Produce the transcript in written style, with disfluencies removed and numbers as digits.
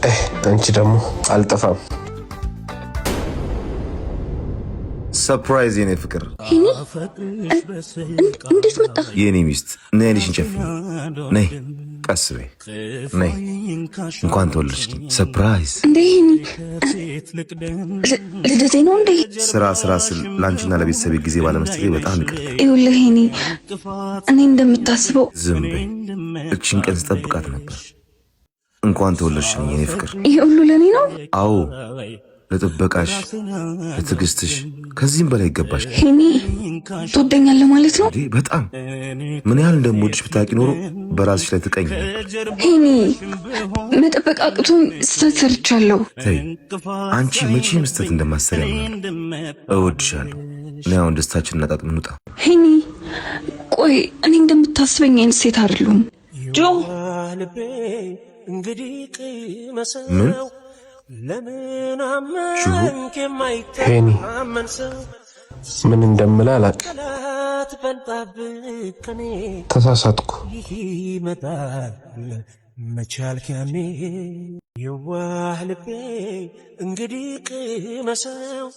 አንቺ ደግሞ አልጠፋም። ሰርፕራይዝ የኔ ፍቅር እንዴት መጣ? የኔ ሚስት ነይ ልሽን ጨፍኝ። ነይ ቀስ በይ ነይ። እንኳን ተወለድሽልኝ። ሰርፕራይዝ እንዴ ልደቴ ነው እንዴ? ስራ ስል ላንቺና ለቤተሰቤ ጊዜ ባለመስጠቴ በጣም ይቅርታ። ይኸውልህ እኔ እንደምታስበው ዝም በይ። እቺን ቀን ስጠብቃት ነበር። እንኳን ተወለድሽልኝ የኔ ፍቅር። ይሄ ሁሉ ለኔ ነው? አዎ ለጥበቃሽ፣ ለትዕግስትሽ ከዚህም በላይ ይገባሽ። ሄኒ ትወደኛለህ ማለት ነው? በጣም ምን ያህል እንደምወድሽ ብታውቂ ኖሮ በራስሽ ላይ ትቀኝ ነበር። ሄኒ መጠበቅ አቅቶኝ ስህተት ሰርቻለሁ። ተይ አንቺ መቼም ስህተት እንደማትሰሪ ያምናለሁ። እወድሻለሁ። እኔ አሁን ደስታችንን እናጣጥም እንውጣ። ሄኒ ቆይ እኔ እንደምታስበኝ አይነት ሴት አይደለሁም። ጆ ምን ሄኒ ምን እንደምል አላውቅም። ተሳሳትኩ። መቻል ከኔ የዋህ ልቤ እንግዲህ ቅመሰው